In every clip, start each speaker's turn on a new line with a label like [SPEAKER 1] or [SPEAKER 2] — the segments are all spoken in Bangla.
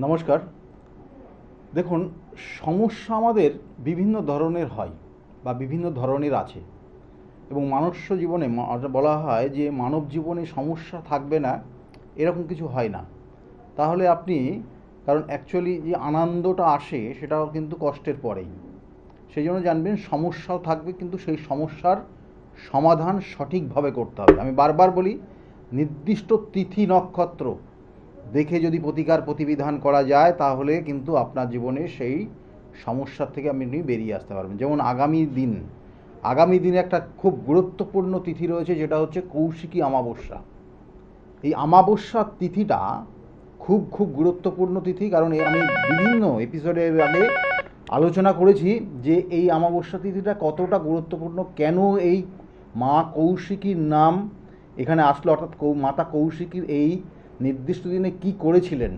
[SPEAKER 1] নমস্কার। দেখুন, সমস্যা আমাদের বিভিন্ন ধরনের হয় বা বিভিন্ন ধরনের আছে, এবং মনুষ্য জীবনে বলা হয় যে মানব জীবনে সমস্যা থাকবে না এরকম কিছু হয় না। তাহলে আপনি, কারণ অ্যাকচুয়ালি যে আনন্দটা আসে সেটাও কিন্তু কষ্টের পরেই। সেই জন্য জানবেন সমস্যাও থাকবে, কিন্তু সেই সমস্যার সমাধান সঠিকভাবে করতে হবে। আমি বারবার বলি, নির্দিষ্ট তিথি নক্ষত্র দেখে যদি প্রতিকার প্রতিবিধান করা যায় তাহলে কিন্তু আপনার জীবনে সেই সমস্যার থেকে আপনি বেরিয়ে আসতে পারবেন। যেমন আগামী দিনে একটা খুব গুরুত্বপূর্ণ তিথি রয়েছে, যেটা হচ্ছে কৌশিকী অমাবস্যা। এই অমাবস্যার তিথিটা খুব খুব গুরুত্বপূর্ণ তিথি, কারণ আমি বিভিন্ন এপিসোডের আগে আলোচনা করেছি যে এই অমাবস্যা তিথিটা কতটা গুরুত্বপূর্ণ, কেন এই মা কৌশিকীর নাম এখানে আসলো, অর্থাৎ মাতা কৌশিকীর এই নির্দিষ্ট দিনে কি করেছিলেন,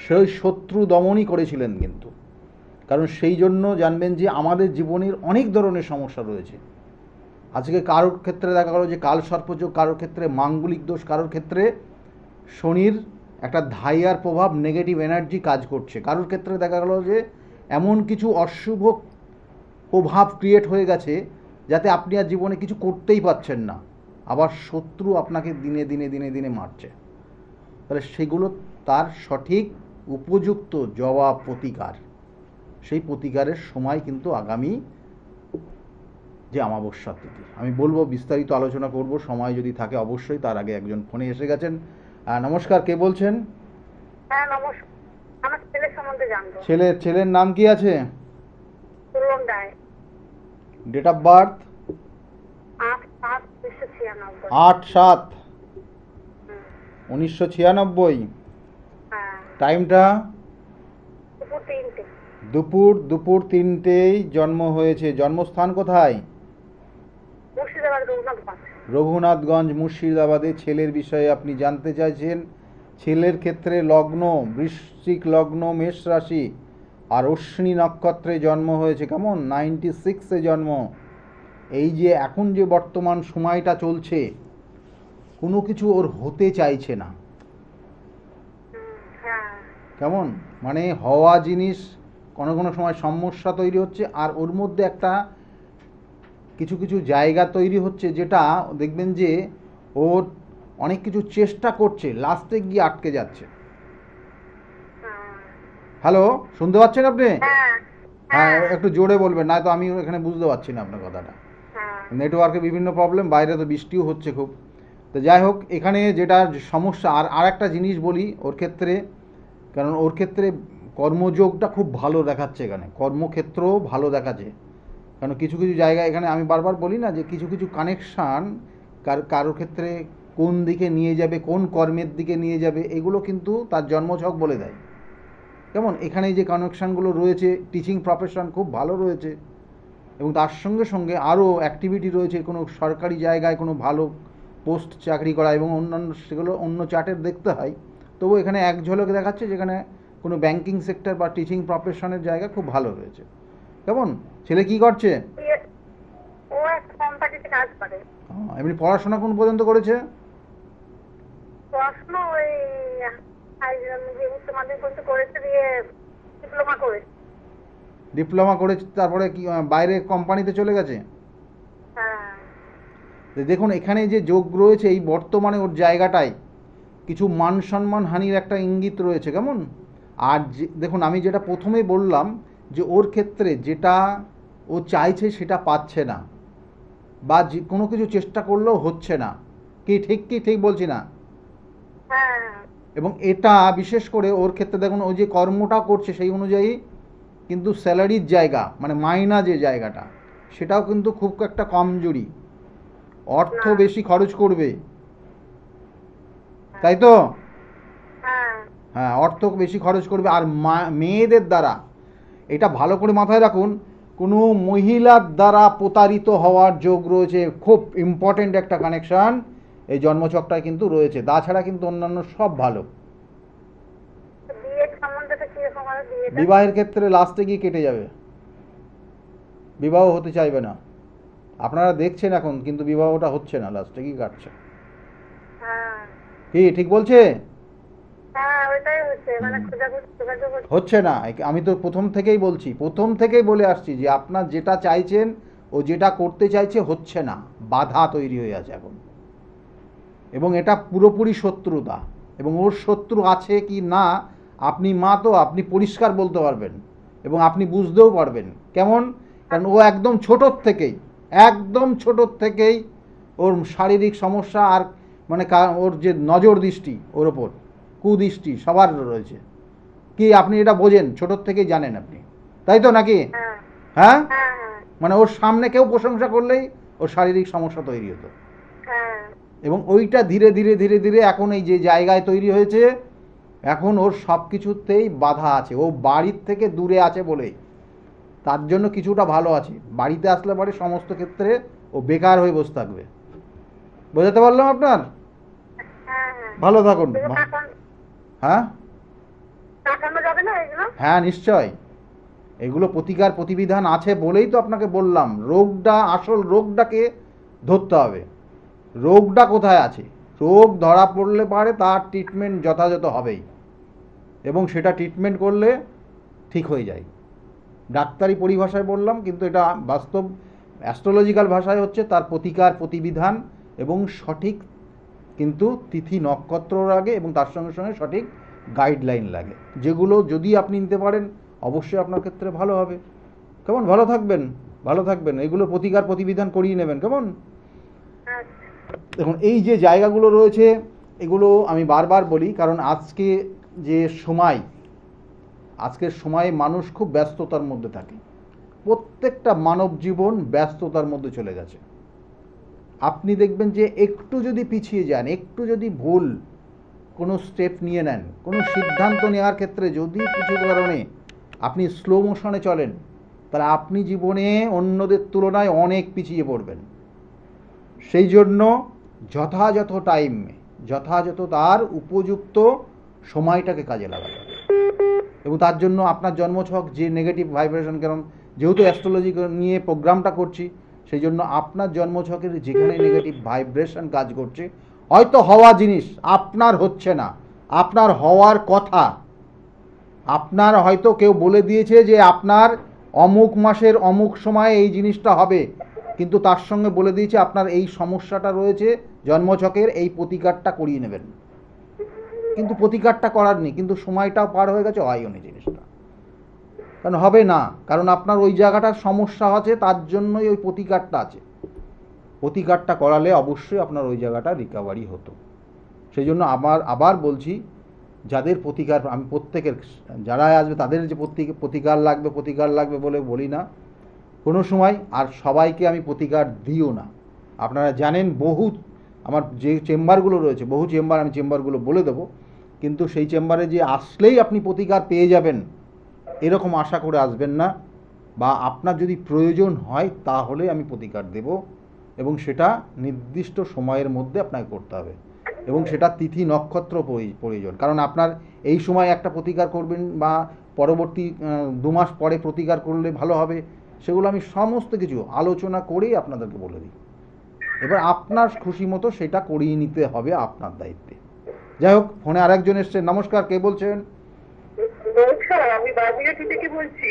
[SPEAKER 1] সেই শত্রু দমনই করেছিলেন কিন্তু। কারণ সেই জন্য জানবেন যে আমাদের জীবনের অনেক ধরনের সমস্যা রয়েছে। আজকে কারোর ক্ষেত্রে দেখা গেল যে কাল সর্পযোগ, কারোর ক্ষেত্রে মাঙ্গলিক দোষ, কারোর ক্ষেত্রে শনির একটা ধাইয়ার প্রভাব, নেগেটিভ এনার্জি কাজ করছে, কারোর ক্ষেত্রে দেখা গেল যে এমন কিছু অশুভ প্রভাব ক্রিয়েট হয়ে গেছে যাতে আপনি আর জীবনে কিছু করতেই পারছেন না। আবার শত্রু আপনাকে দিনে দিনে দিনে দিনে মারছে। তাহলে সেগুলো তার সঠিক উপযুক্ত জবাব, প্রতিকার, সেই প্রতিকারের সময় কিন্তু আগামী যে অমাবস্যার তিথি। আমি বলবো, বিস্তারিত আলোচনা করব সময় যদি থাকে অবশ্যই। তার আগে একজন ফোনে এসে গেছেন। নমস্কার, কে বলছেন?
[SPEAKER 2] হ্যাঁ, নমস্কার। আমার ছেলের সম্বন্ধে জানবো।
[SPEAKER 1] ছেলের নাম কি আছে?
[SPEAKER 2] Puran Roy.
[SPEAKER 1] Date of birth?
[SPEAKER 2] 8/7/1996।
[SPEAKER 1] 8/7
[SPEAKER 2] hmm,
[SPEAKER 1] 1996।
[SPEAKER 2] হ্যাঁ।
[SPEAKER 1] টাইমটা?
[SPEAKER 2] দুপুর 3টে।
[SPEAKER 1] দুপুর 3টেই জন্ম হয়েছে। জন্মস্থান কোথায়?
[SPEAKER 2] মুর্শিদাবাদ, রঘুনাথগঞ্জ।
[SPEAKER 1] রঘুনাথগঞ্জ, মুর্শিদাবাদে। ছেলের বিষয়ে আপনি জানতে চাইছেন। ছেলের ক্ষেত্রে লগ্ন বৃশ্চিক লগ্ন, মেষ রাশি, আর অশ্বিনী নক্ষত্রে জন্ম হয়েছে। কেমন? 96-এ জন্ম। এই যে এখন যে বর্তমান সময়টা চলছে, কোনো কিছু ওর হতে চাইছে না।
[SPEAKER 2] হ্যাঁ।
[SPEAKER 1] কেমন? মানে হওয়া জিনিস কোনো কোনো সময় সমস্যা তৈরি হচ্ছে, আর ওর মধ্যে একটা কিছু কিছু জায়গা তৈরি হচ্ছে যেটা দেখবেন যে ও অনেক কিছু চেষ্টা করছে, লাস্টে গিয়ে আটকে যাচ্ছে।
[SPEAKER 2] হ্যাঁ।
[SPEAKER 1] হ্যালো, শুনতে পাচ্ছেন আপনি?
[SPEAKER 2] হ্যাঁ।
[SPEAKER 1] হ্যাঁ,
[SPEAKER 2] হ্যাঁ।
[SPEAKER 1] একটু জোরে বলবেন, না তো আমি এখানে বুঝতে পারছি না আপনার কথাটা।
[SPEAKER 2] হ্যাঁ।
[SPEAKER 1] নেটওয়ার্কে বিভিন্ন প্রবলেম, বাইরে তো বৃষ্টিও হচ্ছে খুব। তো যাই হোক, এখানে যেটা সমস্যা, আর একটা জিনিস বলি ওর ক্ষেত্রে, কারণ ওর ক্ষেত্রে কর্মযোগটা খুব ভালো দেখাচ্ছে, এখানে কর্মক্ষেত্রও ভালো দেখাচ্ছে। কারণ কিছু কিছু জায়গায়, এখানে আমি বারবার বলি না যে কিছু কিছু কানেকশান কারোর ক্ষেত্রে কোন দিকে নিয়ে যাবে, কোন কর্মের দিকে নিয়ে যাবে, এগুলো কিন্তু তার জন্মছক বলে দেয়। কেমন? এখানে যে কানেকশানগুলো রয়েছে, টিচিং প্রফেশন খুব ভালো রয়েছে, এবং তার সঙ্গে সঙ্গে আরও অ্যাক্টিভিটি রয়েছে, কোনো সরকারি জায়গায় কোনো ভালো পোস্ট চাকরি করা, এবং অন্যান্য সেগুলো অন্য চার্টের দেখতে হয়। তবু এখানে এক ঝলক দেখাচ্ছে যেখানে কোনো ব্যাংকিং সেক্টর বা টিচিং প্রফেশনের জায়গা খুব ভালো রয়েছে। কেমন? ছেলে কি করছে?
[SPEAKER 2] ও একটা কোম্পানিতে কাজ করে।
[SPEAKER 1] এমনি পড়াশোনা কোন পর্যন্ত করেছে?
[SPEAKER 2] পড়াশোনা ওই যে উচ্চ মাধ্যমিক পর্যন্ত করেছে, দিয়ে ডিপ্লোমা করেছে।
[SPEAKER 1] ডিপ্লোমা করেছে, তারপরে কি বাইরে কোম্পানিতে চলে গেছে?
[SPEAKER 2] হ্যাঁ।
[SPEAKER 1] দেখুন, এখানে যে যোগ রয়েছে এই বর্তমানে ওর জায়গাটায় কিছু মান সম্মান হানির একটা ইঙ্গিত রয়েছে। কেমন? আর দেখুন, আমি যেটা প্রথমে বললাম যে ওর ক্ষেত্রে যেটা ও চাইছে সেটা পাচ্ছে না, বা যে কোনো কিছু চেষ্টা করলেও হচ্ছে না। কি ঠিক বলছি না?
[SPEAKER 2] হ্যাঁ।
[SPEAKER 1] এবং এটা বিশেষ করে ওর ক্ষেত্রে দেখুন, ও যে কর্মটা করছে সেই অনুযায়ী কিন্তু স্যালারির জায়গা, মানে মাইনা যে জায়গাটা, সেটাও কিন্তু খুব একটা কমজোরি। অর্থ
[SPEAKER 2] না।
[SPEAKER 1] বেশি খরচ করবে, তাই তো?
[SPEAKER 2] হ্যাঁ।
[SPEAKER 1] হ্যাঁ, অর্থ বেশি খরচ করবে। আর মেয়েদের দ্বারা, এটা ভালো করে মাথায় রাখুন, কোনো মহিলার দ্বারা প্রতারিত হওয়ার যোগ রয়েছে। খুব ইম্পর্টেন্ট একটা কানেকশান এই জন্মছকটায় কিন্তু রয়েছে। তাছাড়া কিন্তু অন্যান্য সব ভালো।
[SPEAKER 2] বিয়ের সম্বন্ধটা কিরকম হবে, বিয়েটা?
[SPEAKER 1] বিবাহের ক্ষেত্রে লাস্টে গিয়ে কেটে যাবে, বিবাহ হতে চাইবে না। আপনারা দেখছেন এখন, কিন্তু বিবাহটা হচ্ছে না, লাস্টে গিয়ে কাটছে।
[SPEAKER 2] হ্যাঁ।
[SPEAKER 1] কি ঠিক বলছে?
[SPEAKER 2] হ্যাঁ ওইটাই হচ্ছে, মানে খোঁজাখুঁজি যোগাযোগ হচ্ছে।
[SPEAKER 1] হচ্ছে না। আমি তো প্রথম থেকেই বলছি, প্রথম থেকেই বলে আসছি যে আপনার যেটা চাইছেন ও যেটা করতে চাইছে হচ্ছে না, বাধা তৈরি হয়ে আছে এখন। এবং এটা পুরোপুরি শত্রুতা, এবং ওর শত্রু আছে কি না আপনি মা তো আপনি পরিষ্কার বলতে পারবেন, এবং আপনি বুঝতেও পারবেন কেমন। কারণ ও একদম ছোটোর থেকেই, একদম ছোটোর থেকেই ওর শারীরিক সমস্যা আর মানে ওর যে নজর দৃষ্টি ওর ওপর, কুদৃষ্টি সবার রয়েছে। কি আপনি এটা বোঝেন, ছোটোর থেকেই জানেন আপনি, তাই তো নাকি?
[SPEAKER 2] হ্যাঁ
[SPEAKER 1] হ্যাঁ,
[SPEAKER 2] হ্যাঁ হ্যাঁ
[SPEAKER 1] মানে ওর সামনে কেউ প্রশংসা করলেই ওর শারীরিক সমস্যা তৈরি হতো।
[SPEAKER 2] হ্যাঁ।
[SPEAKER 1] এবং ওইটা ধীরে ধীরে ধীরে ধীরে এখন এই যে জায়গায় তৈরি হয়েছে, এখন ওর সব কিছুতেই বাধা আছে। ও বাড়ির থেকে দূরে আছে বলেই তার জন্য কিছুটা ভালো আছে। বাড়িতে আসলে পরে সমস্ত ক্ষেত্রে ও বেকার হয়ে বসে থাকবে। বোঝাতে পারলাম আপনার?
[SPEAKER 2] হ্যাঁ হ্যাঁ।
[SPEAKER 1] ভালো থাকুন।
[SPEAKER 2] এগুলো
[SPEAKER 1] হ্যাঁ
[SPEAKER 2] কাটানো যাবে না এগুলো?
[SPEAKER 1] হ্যাঁ নিশ্চয়, এগুলো প্রতিকার প্রতিবিধান আছে বলেই তো আপনাকে বললাম। রোগটা, আসল রোগটাকে ধরতে হবে। রোগটা কোথায় আছে, রোগ ধরা পড়লে পারে তার ট্রিটমেন্ট যথাযথ হবেই, এবং সেটা ট্রিটমেন্ট করলে ঠিক হয়ে যায়। ডাক্তারি পরিভাষায় বললাম, কিন্তু এটা বাস্তব অ্যাস্ট্রোলজিক্যাল ভাষায় হচ্ছে তার প্রতিকার প্রতিবিধান এবং সঠিক কিন্তু তিথি নক্ষত্রর আগে, এবং তার সঙ্গে সঙ্গে সঠিক গাইডলাইন লাগে, যেগুলো যদি আপনি নিতে পারেন অবশ্যই আপনার ক্ষেত্রে ভালো হবে। কেমন? ভালো থাকবেন, ভালো থাকবেন। এগুলো প্রতিকার প্রতিবিধান করিয়ে নেবেন কেমন?
[SPEAKER 2] আচ্ছা।
[SPEAKER 1] দেখুন এই যে জায়গাগুলো রয়েছে এগুলো আমি বারবার বলি, কারণ আজকে যে সময়, আজকের সময়ে মানুষ খুব ব্যস্ততার মধ্যে থাকে। প্রত্যেকটা মানব জীবন ব্যস্ততার মধ্যে চলে গেছে। আপনি দেখবেন যে একটু যদি পিছিয়ে যান, একটু যদি ভুল কোনো স্টেপ নিয়ে নেন, কোনো সিদ্ধান্ত নেওয়ার ক্ষেত্রে যদি কিছু কারণে আপনি স্লো মোশনে চলেন, তাহলে আপনি জীবনে অন্যদের তুলনায় অনেক পিছিয়ে পড়বেন। সেই জন্য যথাযথ টাইমে, যথাযথ তার উপযুক্ত সময়টাকে কাজে লাগাতে হবে। এবং তার জন্য আপনার জন্মছক যে নেগেটিভ ভাইব্রেশন, কারণ যেহেতু অ্যাস্ট্রোলজি নিয়ে প্রোগ্রামটা করছি, সেই জন্য আপনার জন্মছকের যেখানে নেগেটিভ ভাইব্রেশন কাজ করছে, হয়তো হওয়া জিনিস আপনার হচ্ছে না, আপনার হওয়ার কথা, আপনার হয়তো কেউ বলে দিয়েছে যে আপনার অমুক মাসের অমুক সময়ে এই জিনিসটা হবে, কিন্তু তার সঙ্গে বলে দিয়েছে আপনার এই সমস্যাটা রয়েছে জন্মছকের, এই প্রতিকারটা করিয়ে নেবেন। কিন্তু প্রতিকারটা করার নেই, কিন্তু সময়টাও পার হয়ে গেছে, হয়ও নি জিনিসটা। কারণ হবে না, কারণ আপনার ওই জায়গাটার সমস্যা আছে, তার জন্যই ওই প্রতিকারটা আছে। প্রতিকারটা করালে অবশ্যই আপনার ওই জায়গাটা রিকভারি হতো। সেই জন্য আবার বলছি, যাদের প্রতিকার, আমি প্রত্যেকের যারা আসবে তাদের যে প্রতিকার লাগবে বলে বলি না কোনো সময়, আর সবাইকে আমি প্রতিকার দিও না। আপনারা জানেন বহু আমার যে চেম্বারগুলো রয়েছে, বহু চেম্বার, আমি চেম্বারগুলো বলে দেবো, কিন্তু সেই চেম্বারে যে আসলেই আপনি প্রতিকার পেয়ে যাবেন এরকম আশা করে আসবেন না। বা আপনার যদি প্রয়োজন হয় তাহলে আমি প্রতিকার দেব, এবং সেটা নির্দিষ্ট সময়ের মধ্যে আপনাকে করতে হবে, এবং সেটা তিথি নক্ষত্র প্রয়োজন। কারণ আপনার এই সময় একটা প্রতিকার করবেন বা পরবর্তী 2 মাস পরে প্রতিকার করলে ভালো হবে, সেগুলো আমি সমস্ত কিছু আলোচনা করেই আপনাদেরকে বলে দিই। এবার আপনার খুশি মতো সেটা করিয়ে নিতে হবে, আপনার দায়িত্বে। যাই হোক, ফোনে আরেকজন এসছে। নমস্কার, কে বলছেন?
[SPEAKER 2] নমস্কার, আমি বাবুয়াটি থেকে বলছি।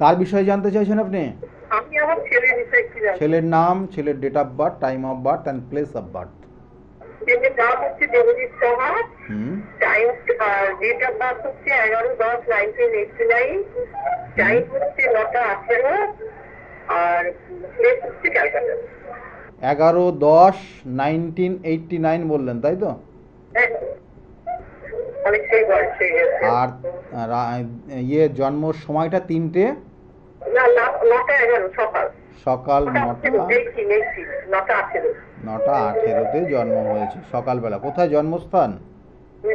[SPEAKER 1] কার বিষয়ে জানতে চাইছেন আপনি?
[SPEAKER 2] আমি আমার ছেলের বিষয়ে একটু জানতে।
[SPEAKER 1] ছেলের নাম, ছেলের date of birth, time of birth and place of birth.
[SPEAKER 2] ছেলের নাম হচ্ছে Debjit Saha.
[SPEAKER 1] Hmm
[SPEAKER 2] time, date of birth হচ্ছে 11/10/1989। টাইম হচ্ছে 9:18, আর প্লেস হচ্ছে ক্যালকাটা।
[SPEAKER 1] 11/10/1989 বললেন, তাই তো?
[SPEAKER 2] হ্যাঁ, অনেকটাই বয়স হয়ে গেছে।
[SPEAKER 1] আর জন্ম সময়টা 3টে,
[SPEAKER 2] না, 9:11 সকাল।
[SPEAKER 1] সকাল
[SPEAKER 2] 9:18।
[SPEAKER 1] 9:18 জন্ম হয়েছে সকালবেলা। কোথায় জন্মস্থান?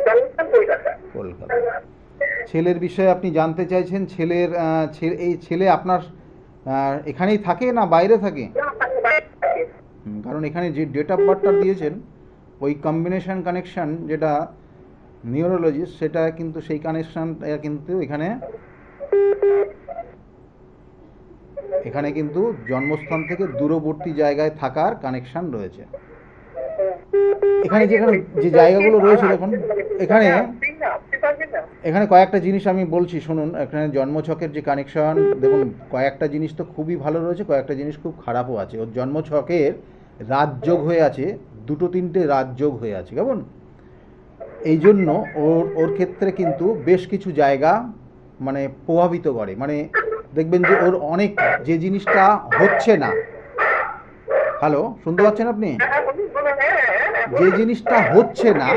[SPEAKER 2] জন্মস্থান কলকাতা।
[SPEAKER 1] কলকাতা। ছেলের বিষয়ে আপনি জানতে চাইছেন, ছেলের এই ছেলে আপনার এখানেই থাকে না বাইরে থাকে? কারণ এখানে যে ডেট অফ বার্থটা দিয়েছেন, ওই কম্বিনেশন কানেকশন যেটা নিউরোলজিস্ট, সেটা কিন্তু সেই কানেকশনটা কিন্তু এখানে কিন্তু জন্মস্থান থেকে দূরবর্তী জায়গায় থাকার কানেকশন রয়েছে। এখানে যেখানে যে জায়গাগুলো রয়েছে দেখুন, এখানে এখানে কয়েকটা জিনিস আমি বলছি শুনুন। এখানে জন্মছকের যে কানেকশন দেখুন, কয়েকটা জিনিস তো খুবই ভালো রয়েছে, কয়েকটা জিনিস খুব খারাপও আছে। ওর জন্মছকের রাজযোগ হয়ে আছে, দুটো তিনটে রাজযোগ হয়ে আছে কেমন। এই জন্য ওর ওর ক্ষেত্রে কিন্তু বেশ কিছু জায়গা মানে প্রভাবিত করে, মানে দেখবেন যে ওর অনেক যে জিনিসটা হচ্ছে না। হ্যালো, শুনতে পাচ্ছেন আপনি? যে জিনিসটা হচ্ছে না,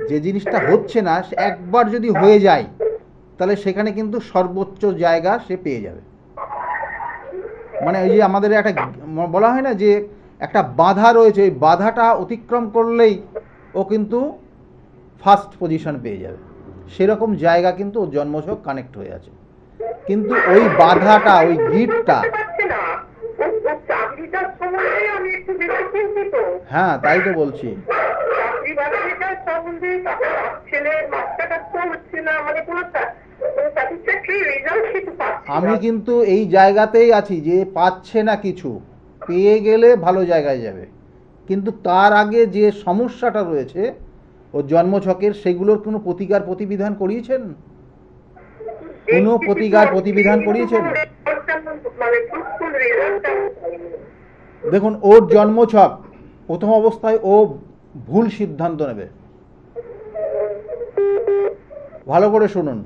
[SPEAKER 1] যে জিনিসটা হচ্ছে না সে একবার যদি হয়ে যায় তাহলে সেখানে কিন্তু সর্বোচ্চ জায়গা সে পেয়ে যাবে। মানে ওই যে আমাদের একটা বলা হয় না যে একটা বাধা রয়েছে, ওই বাধাটা অতিক্রম করলেই ও কিন্তু ফার্স্ট পজিশন পেয়ে যাবে, সেরকম জায়গা কিন্তু ওর জন্মছক কানেক্ট হয়ে আছে। কিন্তু ওই বাধাটা, ওই গিফটটা, হ্যাঁ তাই তো বলছি। আমি কিন্তু এই জায়গাতেই আছি যে পাচ্ছে না কিছু, পেয়ে গেলে ভালো জায়গায় যাবে। কিন্তু তার আগে যে সমস্যাটা রয়েছে ওর জন্মছকের, সেগুলোর কোনো প্রতিকার প্রতিবিধান করিয়েছেন? কোনো প্রতিকার প্রতিবিধান করিয়েছেন? দেখুন ওর জন্মছক প্রথম অবস্থায় ও ভুল সিদ্ধান্ত নেবে। ভালো করে শুনুন,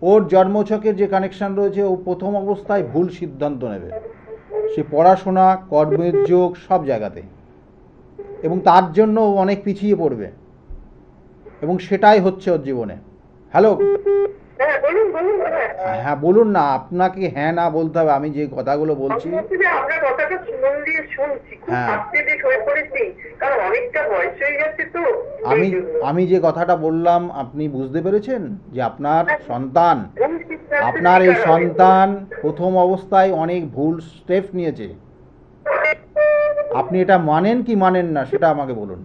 [SPEAKER 1] ওর জন্মছকের যে কানেকশন রয়েছে ও প্রথম অবস্থায় ভুল সিদ্ধান্ত নেবে, সে পড়াশোনা, কর্মের যোগ সব জায়গাতে, এবং তার জন্য ও অনেক পিছিয়ে পড়বে, এবং সেটাই হচ্ছে ওর জীবনে। হ্যালো, হ্যাঁ বলুন না, আপনাকে হ্যাঁ না বলতে হবে, আমি যে কথাগুলো বলছি। হ্যাঁ, আমি যে কথাটা বললাম আপনি বুঝতে পেরেছেন যে আপনার সন্তান, আপনার এই সন্তান প্রথম অবস্থায় অনেক ভুল স্টেপ নিয়েছে। আপনি এটা মানেন কি মানেন না সেটা আমাকে বলুন।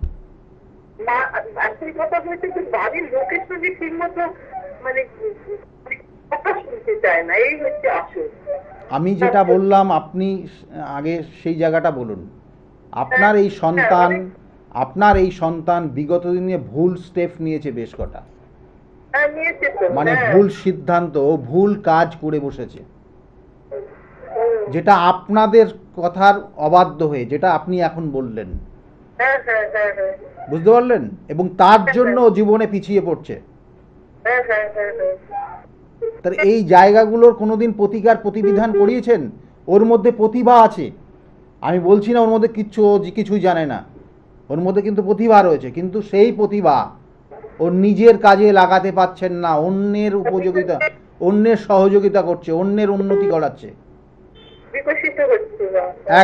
[SPEAKER 1] আমি যেটা বললাম আপনি আগে সেই জায়গাটা বলুন। আপনার এই সন্তান, আপনার এই সন্তান বিগত দিনে ভুল স্টেপ নিয়েছে বেশ কটা, মানে ভুল সিদ্ধান্ত, ভুল কাজ করে বসেছে, যেটা আপনাদের কথার অবাধ্য হয়ে, যেটা আপনি এখন বললেন, বুঝতে পারলেন? এবং তার জন্য জীবনে পিছিয়ে পড়ছে। তার এই জায়গাগুলোর কোনোদিন প্রতিকার প্রতিবিধান করিয়েছেন? ওর মধ্যে প্রতিভা আছে, আমি বলছি না ওর মধ্যে কিছুই জানে না, ওর মধ্যে কিন্তু প্রতিভা রয়েছে, কিন্তু সেই প্রতিভা ওর নিজের কাজে লাগাতে পারছেন না, অন্যের উপযোগিতা, অন্যের সহযোগিতা করছে, অন্যের উন্নতি করাচ্ছে।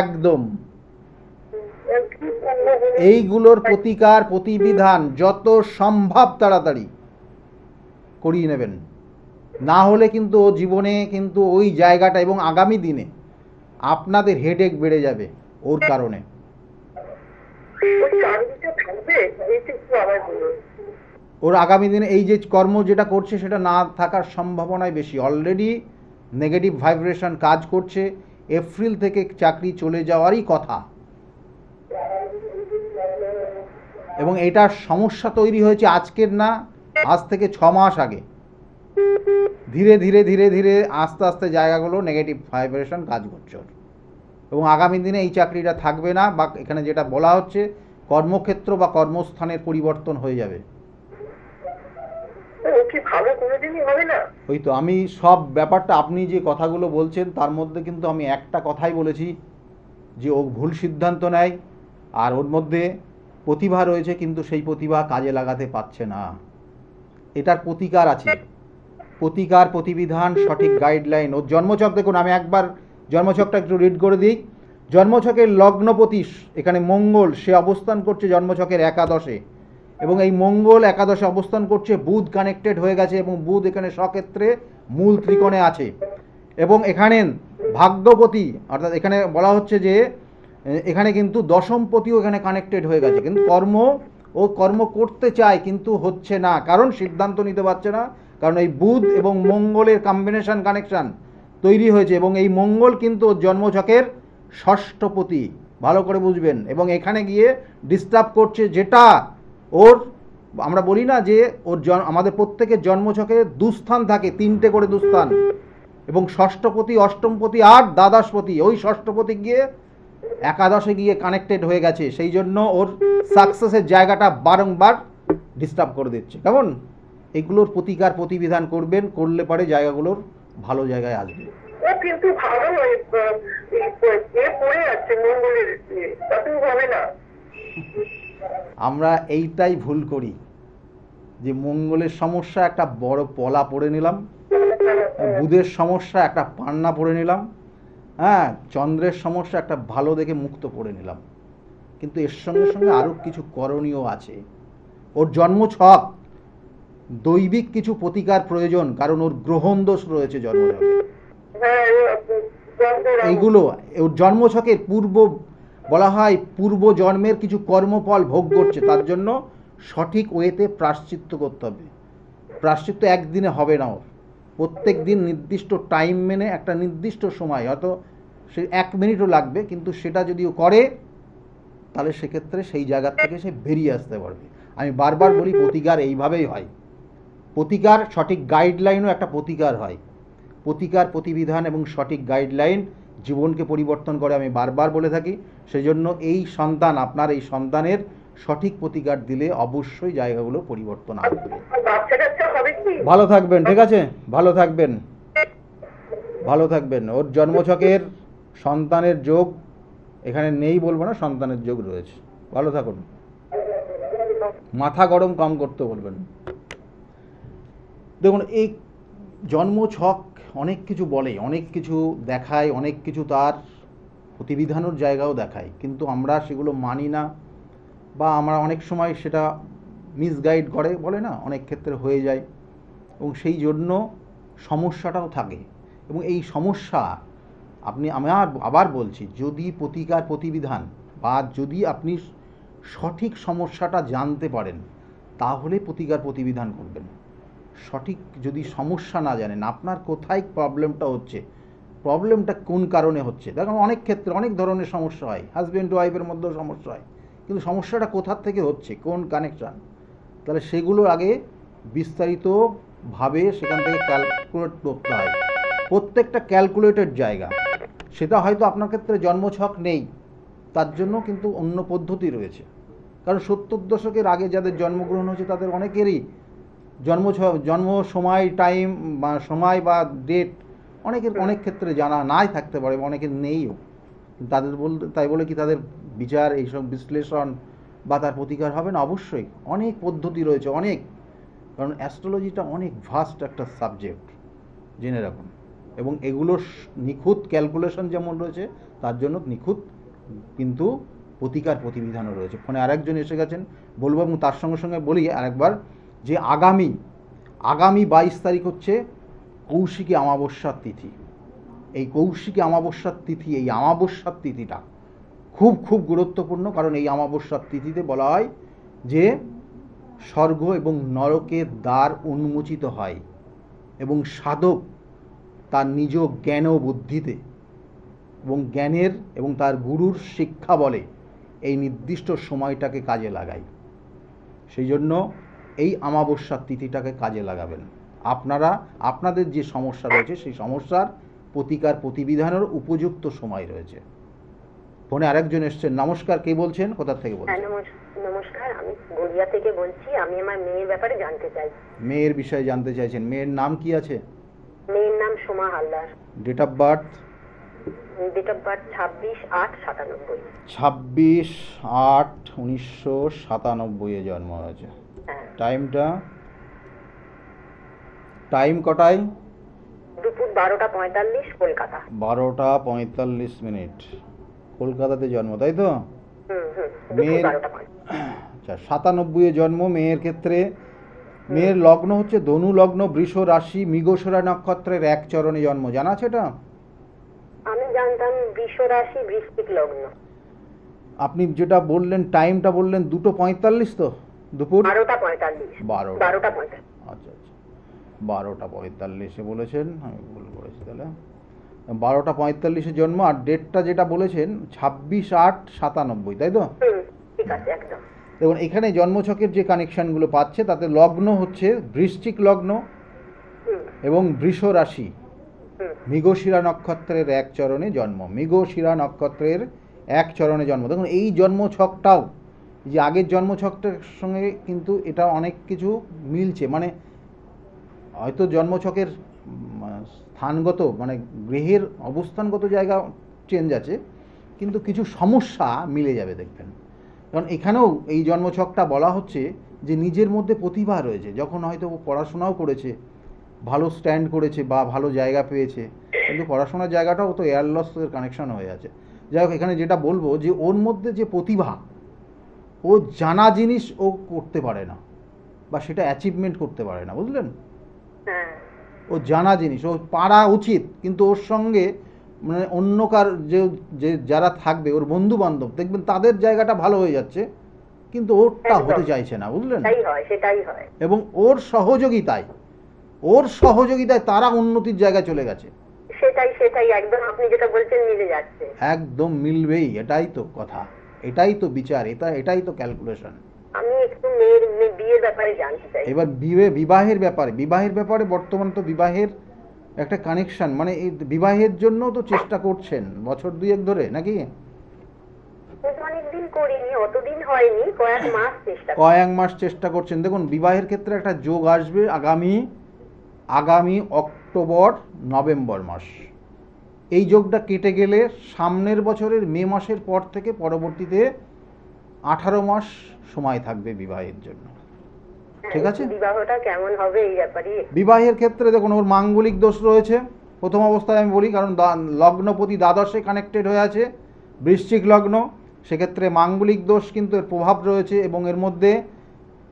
[SPEAKER 1] একদম। এইগুলোর প্রতিকার প্রতিবিধান যত সম্ভব তাড়াতাড়ি করিয়ে নেবেন, না হলে কিন্তু জীবনে কিন্তু ওই জায়গাটা, এবং আগামী দিনে আপনাদের হেডেক বেড়ে যাবে ওর কারণে। ওর আগামী দিনে এই যে কর্ম যেটা করছে সেটা না থাকার সম্ভাবনাই বেশি। অলরেডি নেগেটিভ ভাইব্রেশন কাজ করছে, এপ্রিল থেকে চাকরি চলে যাওয়ারই কথা, এবং এটার সমস্যা তৈরি হয়েছে আজকের না, আজ থেকে 6 মাস আগে। ধীরে ধীরে ধীরে ধীরে আস্তে আস্তে জায়গাগুলো নেগেটিভ ভাইব্রেশন কাজ করছে, এবং আগামী দিনে এই চাকরিটা থাকবে না, বা এখানে যেটা বলা হচ্ছে কর্মক্ষেত্র বা কর্মস্থানের পরিবর্তন হয়ে যাবে। ওই তো আমি সব ব্যাপারটা, আপনি যে কথাগুলো বলছেন তার মধ্যে কিন্তু আমি একটা কথাই বলেছি যে ও ভুল সিদ্ধান্ত নেয়, আর ওর মধ্যে প্রতিভা রয়েছে কিন্তু সেই প্রতিভা কাজে লাগাতে পারছে না। এটার প্রতিকার আছে, প্রতিকার প্রতিবিধান, সঠিক গাইডলাইন। ওর জন্মছক দেখুন, আমি একবার জন্মছকটা একটু রিড করে দিই। জন্মছকের লগ্নপতি এখানে মঙ্গল, সে অবস্থান করছে জন্মছকের একাদশে, এবং এই মঙ্গল একাদশে অবস্থান করছে, বুধ কানেক্টেড হয়ে গেছে, এবং বুধ এখানে স্বক্ষেত্রে মূল ত্রিকোণে আছে, এবং এখানে ভাগ্যপতি, অর্থাৎ এখানে বলা হচ্ছে যে এখানে কিন্তু দশমপতিও এখানে কানেক্টেড হয়ে গেছে, কিন্তু কর্ম করতে চায় কিন্তু হচ্ছে না, কারণ সিদ্ধান্ত নিতে পারছে না, কারণ এই বুধ এবং মঙ্গলের কম্বিনেশন কানেকশন তৈরি হয়েছে, এবং এই মঙ্গল কিন্তু জন্মছকের ষষ্ঠপতি, ভালো করে বুঝবেন। এবং এখানে গিয়ে ডিস্টার্ব করছে যেটা ওর, আমরা বলি না যে ওর আমাদের প্রত্যেকের জন্মছকে দুস্থান থাকে, 3টে করে দুস্থান, এবং ষষ্ঠপতি, অষ্টমপতি আর দ্বাদশপতি, ওই ষষ্ঠপতি গিয়ে একাদশে গিয়ে কানেক্টেড হয়ে গেছে, সেই জন্য ওর সাকসেসের জায়গাটা বারংবার ডিস্টার্ব করে দিচ্ছে। কেমন? এগুলোর প্রতিকার প্রতিবিধান করবেন, করলে পরে জায়গাগুলোর ভালো জায়গায় আসবে।
[SPEAKER 2] ও কিন্তু ভালো পড়ে যাচ্ছে মঙ্গলের, তাতেও হবে না।
[SPEAKER 1] আমরা এইটাই ভুল করি যে মঙ্গলের সমস্যা একটা বড় পলা পড়ে নিলাম, বুধের সমস্যা একটা পান্না পড়ে নিলাম, হ্যাঁ, চন্দ্রের সমস্যা একটা ভালো দেখে মুক্ত পড়ে নিলাম। কিন্তু এর সঙ্গে সঙ্গে আরও কিছু করণীয় আছে। ওর জন্মছক দৈবিক কিছু প্রতিকার প্রয়োজন, কারণ ওর গ্রহণ দোষ রয়েছে জন্মছকে। এইগুলো ওর জন্মছকের পূর্ব বলা হয় পূর্ব জন্মের কিছু কর্মফল ভোগ করছে, তার জন্য সঠিক ওয়েতে প্রায়শ্চিত্ত করতে হবে। প্রায়শ্চিত্ত একদিনে হবে না, ওর প্রত্যেক দিন নির্দিষ্ট টাইম মেনে একটা নির্দিষ্ট সময়, হয়তো সে 1 মিনিটও লাগবে, কিন্তু সেটা যদি ও করে তাহলে সেক্ষেত্রে সেই জায়গা থেকে সে বেরিয়ে আসতে পারবে। আমি বারবার বলি প্রতিকার এইভাবেই হয়। প্রতিকার সঠিক গাইডলাইনও একটা প্রতিকার হয়। প্রতিকার প্রতিবিধান এবং সঠিক গাইডলাইন জীবনকে পরিবর্তন করে, আমি বারবার বলে থাকি। সেই জন্য এই সন্তান, আপনার এই সন্তানের সঠিক প্রতিকার দিলে অবশ্যই জায়গাগুলো পরিবর্তন আসবে। ভালো থাকবেন, ঠিক আছে? ভালো থাকবেন, ভালো থাকবেন। ওর জন্মছকের সন্তানের যোগ এখানে নেই বলবো না, সন্তানের যোগ রয়েছে। ভালো থাকুন, মাথা গরম কম করতে বলবেন। দেখুন, এই জন্মছক অনেক কিছু বলে, অনেক কিছু দেখায়, অনেক কিছু তার প্রতিবিধানের জায়গাও দেখায়, কিন্তু আমরা সেগুলো মানি না, বা আমরা অনেক সময় সেটা মিসগাইড করে, বলে না, অনেক ক্ষেত্রে হয়ে যায়, এবং সেই জন্য সমস্যাটাও থাকে। এবং এই সমস্যা আমি আবার বলছি, যদি প্রতিকার প্রতিবিধান বা যদি আপনি সঠিক সমস্যাটা জানতে পারেন তাহলে প্রতিকার প্রতিবিধান করবেন। সঠিক যদি সমস্যা না জানেন, আপনার কোথায় প্রবলেমটা হচ্ছে, প্রবলেমটা কোন কারণে হচ্ছে, দেখুন অনেক ক্ষেত্রে অনেক ধরনের সমস্যা হয়, হাজব্যান্ড ওয়াইফের মধ্যেও সমস্যা হয়, কিন্তু সমস্যাটা কোথার থেকে হচ্ছে, কোন কানেকশান, তাহলে সেগুলো আগে বিস্তারিতভাবে সেখান থেকে ক্যালকুলেট করতে হয়। প্রত্যেকটা ক্যালকুলেটেড জায়গা, সেটা হয়তো আপনার ক্ষেত্রে জন্মছক নেই, তার জন্য কিন্তু অন্য পদ্ধতি রয়েছে। কারণ 70 দশকের আগে যাদের জন্মগ্রহণ হয়েছে তাদের অনেকেরই জন্ম সময়, টাইম বা সময় বা ডেট অনেকের অনেক ক্ষেত্রে জানা নাই থাকতে পারে, অনেকের নেইও। তাদের তাই বলে কি তাদের বিচার, এইসব বিশ্লেষণ বা তার প্রতিকার হবে না? অবশ্যই অনেক পদ্ধতি রয়েছে, অনেক। কারণ অ্যাস্ট্রোলজিটা অনেক ভাস্ট একটা সাবজেক্ট, জেনে রাখুন। এবং এগুলোর নিখুঁত ক্যালকুলেশন যেমন রয়েছে, তার জন্য নিখুঁত কিন্তু প্রতিকার প্রতিবিধানও রয়েছে। ফোনে আরেকজন এসে গেছেন, বলবো, এবং তার সঙ্গে সঙ্গে বলি আরেকবার যে আগামী 22 তারিখ হচ্ছে কৌশিকী অমাবস্যার তিথি। এই কৌশিকী অমাবস্যার তিথি, এই অমাবস্যার তিথিটা খুব খুব গুরুত্বপূর্ণ, কারণ এই অমাবস্যার তিথিতে বলা হয় যে স্বর্গ এবং নরকের দ্বার উন্মোচিত হয়, এবং সাধক তার নিজ জ্ঞান ও বুদ্ধিতে এবং জ্ঞানের এবং তার গুরুর শিক্ষা বলে এই নির্দিষ্ট সময়টাকে কাজে লাগায়। সেই জন্য এই অমাবস্যার তিথিটাকে কাজে লাগাবেন। আপনারা আপনাদের যে সমস্যা রয়েছে সেই সমস্যার প্রতিকার প্রতিবিধানের উপযুক্ত সময় রয়েছে। ফোনে আরেকজন এসছেন। নমস্কার, কে বলছেন, কোথা থেকে বলছেন?
[SPEAKER 2] নমস্কার, আমি গড়িয়া থেকে বলছি। আমি আমার মেয়ের ব্যাপারে জানতে চাই।
[SPEAKER 1] মেয়ের বিষয়ে জানতে চাইছেন? মেয়ের নাম কি আছে?
[SPEAKER 2] মেয়ের নাম Soma Haldar.
[SPEAKER 1] Date of birth?
[SPEAKER 2] Date of birth 26/8/97।
[SPEAKER 1] 26/8/1997 এ জন্ম হয়েছে। টাইমটা, টাইম কটায়?
[SPEAKER 2] দুপুর 12:45 কলকাতা।
[SPEAKER 1] 12:45 কলকাতাতে জন্ম, তাই তো? মেয়ের আচ্ছা 97 এ জন্ম। মেয়ের ক্ষেত্রে মেয়ের লগ্ন হচ্ছে ধনু লগ্ন, বৃষ রাশি, মৃগশিরা নক্ষত্রের 1 চরণে জন্ম। জানা আছে এটা?
[SPEAKER 2] আমি জানতাম বৃষ রাশি, বৃশ্চিক লগ্ন।
[SPEAKER 1] আপনি যেটা বললেন, টাইমটা বললেন 2:45 তো, দুপুর
[SPEAKER 2] 12:45।
[SPEAKER 1] 12:45। আচ্ছা আচ্ছা, 12:45 বলেছেন, আমি ভুল করেছি তাহলে। 12:45 জন্ম, আর ডেটটা যেটা বলেছেন 26/8/97, তাই তো?
[SPEAKER 2] ঠিক আছে, একদম।
[SPEAKER 1] দেখুন এখানে জন্মছকের যে কানেকশনগুলো পাচ্ছে তাতে লগ্ন হচ্ছে বৃশ্চিক লগ্ন
[SPEAKER 2] হুম,
[SPEAKER 1] এবং বৃষ রাশি,
[SPEAKER 2] হুম,
[SPEAKER 1] মৃগশিরা নক্ষত্রের এক চরণে জন্ম, মৃগশিরা নক্ষত্রের এক চরণে জন্ম। দেখুন এই জন্মছকটাও যে আগের জন্মছকটার সঙ্গে কিন্তু এটা অনেক কিছু মিলছে, মানে হয়তো জন্মছকের স্থানগত মানে গ্রহের অবস্থানগত জায়গা চেঞ্জ আছে, কিন্তু কিছু সমস্যা মিলে যাবে দেখবেন। কারণ এখানেও এই জন্মছকটা বলা হচ্ছে যে নিজের মধ্যে প্রতিভা রয়েছে, যখন হয়তো ও পড়াশোনাও করেছে, ভালো স্ট্যান্ড করেছে বা ভালো জায়গা পেয়েছে, কিন্তু পড়াশোনার জায়গাটাও তো এয়ার লসের কানেকশন হয়ে আছে। যাই হোক, এখানে যেটা বলবো যে ওর মধ্যে যে প্রতিভা, ও জানা জিনিস ও করতে পারে না বা সেটা অ্যাচিভমেন্ট করতে পারে না, বুঝলেন?
[SPEAKER 2] হ্যাঁ,
[SPEAKER 1] ও জানা জিনিস ও পারা উচিত, কিন্তু ওর সঙ্গে মানে অন্যকার যে যারা থাকবে ওর বন্ধু বান্ধব দেখবেন তাদের জায়গাটা ভালো হয়ে যাচ্ছে, কিন্তু ওরটা
[SPEAKER 2] একদম।
[SPEAKER 1] হতে চাইছে না, বুঝলেন?
[SPEAKER 2] সেটাই হয়, সেটাই হয়।
[SPEAKER 1] এবং ওর সহযোগিতায় তারা উন্নতির জায়গায় চলে গেছে।
[SPEAKER 2] সেটাই, সেটাই, একদম আপনি যেটা বলছেন মিলে যাচ্ছে।
[SPEAKER 1] একদম মিলবেই, এটাই তো কথা, এটাই তো বিচার, এটাই তো ক্যালকুলেশন।
[SPEAKER 2] আমি একটু মেয়ের বিয়ের ব্যাপারে জানতে চাই।
[SPEAKER 1] এবার বিবাহের ব্যাপারে বর্তমান তো বিবাহের একটা কানেকশন, মানে এই বিবাহের জন্য তো চেষ্টা করছেন বছর দুয়েক ধরে নাকি?
[SPEAKER 2] কিন্তু অনেকদিন করিনি, অতদিন হয়নি, কয়েক মাস চেষ্টা করি।
[SPEAKER 1] কয়েক মাস চেষ্টা করছেন। দেখুন বিবাহের ক্ষেত্রে একটা যোগ আসবে আগামী অক্টোবর নভেম্বর মাস। এই যোগটা কেটে গেলে সামনের বছরের মে মাসের পর থেকে পরবর্তীতে 18 মাস সময় থাকবে বিবাহের জন্য। ঠিক আছে?
[SPEAKER 2] বিবাহটা কেমন হবে এই ব্যাপারে?
[SPEAKER 1] বিবাহের ক্ষেত্রে দেখুন ওর মাঙ্গলিক দোষ রয়েছে প্রথম অবস্থায়, আমি বলি, কারণ লগ্নপতি দ্বাদশে কানেক্টেড হয়ে আছে, বৃশ্চিক লগ্ন, সেক্ষেত্রে মাঙ্গলিক দোষ কিন্তু এর প্রভাব রয়েছে, এবং এর মধ্যে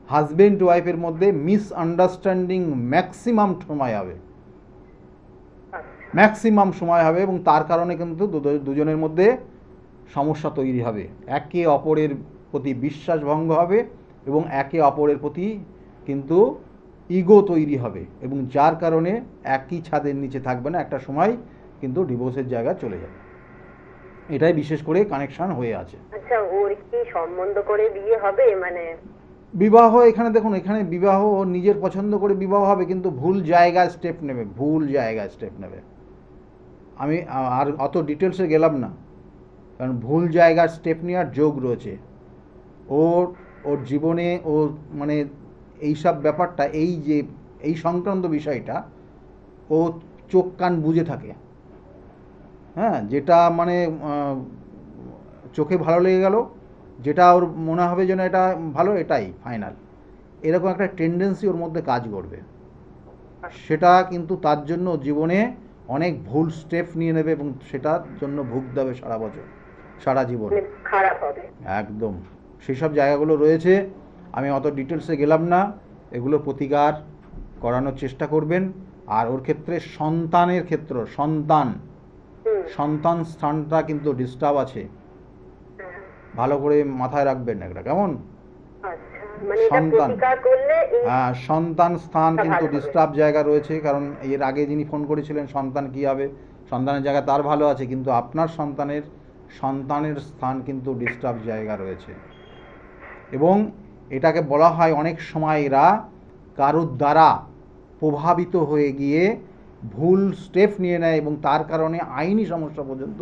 [SPEAKER 1] হাজবেন্ড ওয়াইফের মধ্যে মিসআন্ডারস্ট্যান্ডিং ম্যাক্সিমাম সময় হবে এবং তার কারণে কিন্তু দুজনের মধ্যে সমস্যা তৈরি হবে, একে অপরের প্রতি বিশ্বাস ভঙ্গ হবে এবং একে অপরের প্রতি কিন্তু ইগো তৈরি হবে, এবং যার কারণে একই ছাদের নিচে থাকবে না, একটা সময় কিন্তু ডিভোর্সের জায়গা চলে যাবে। এটাই বিশেষ করে কানেকশন হয়ে আছে।
[SPEAKER 2] আচ্ছা, ওর কি সম্বন্ধ করে বিয়ে হবে? মানে
[SPEAKER 1] বিবাহ এখানে দেখুন, এখানে বিবাহ ও নিজের পছন্দ করে বিবাহ হবে, কিন্তু ভুল জায়গায় স্টেপ নেবে। আমি আর অত ডিটেলসে গেলাম না, কারণ ভুল জায়গার স্টেপ নেওয়ার যোগ রয়েছে ওর জীবনে। ও মানে এইসব ব্যাপারটা, এই সংক্রান্ত বিষয়টা ও চোখ কান বুজে থাকে। হ্যাঁ, যেটা মানে চোখে ভালো লেগে গেল, যেটা ওর মনে হবে যেন এটা ভালো, এটাই ফাইনাল, এরকম একটা টেন্ডেন্সি ওর মধ্যে কাজ করবে। সেটা কিন্তু তার জন্য জীবনে অনেক ভুল স্টেপ নিয়ে নেবে এবং সেটার জন্য ভুগতে হবে সারা বছর, সারা জীবন,
[SPEAKER 2] খারাপ হবে
[SPEAKER 1] একদম। সেসব জায়গাগুলো রয়েছে, আমি অত ডিটেলসে গেলাম না, এগুলো প্রতিকার করানোর চেষ্টা করবেন। আর ওর ক্ষেত্রে সন্তানের ক্ষেত্র, সন্তান স্থানটা কিন্তু ডিস্টার্ব আছে, ভালো করে মাথায় রাখবেন একটা, কেমন? সন্তান স্থান কিন্তু ডিস্টার্ব জায়গা রয়েছে, কারণ এর আগে যিনি ফোন করেছিলেন সন্তান কি হবে, সন্তানের জায়গা তার ভালো আছে, কিন্তু আপনার সন্তানের স্থান কিন্তু ডিস্টার্ব জায়গা রয়েছে। এবং এটাকে বলা হয় অনেক সময় এরা কারোর দ্বারা প্রভাবিত হয়ে গিয়ে ভুল স্টেপ নিয়ে নেয় এবং তার কারণে আইনি সমস্যা পর্যন্ত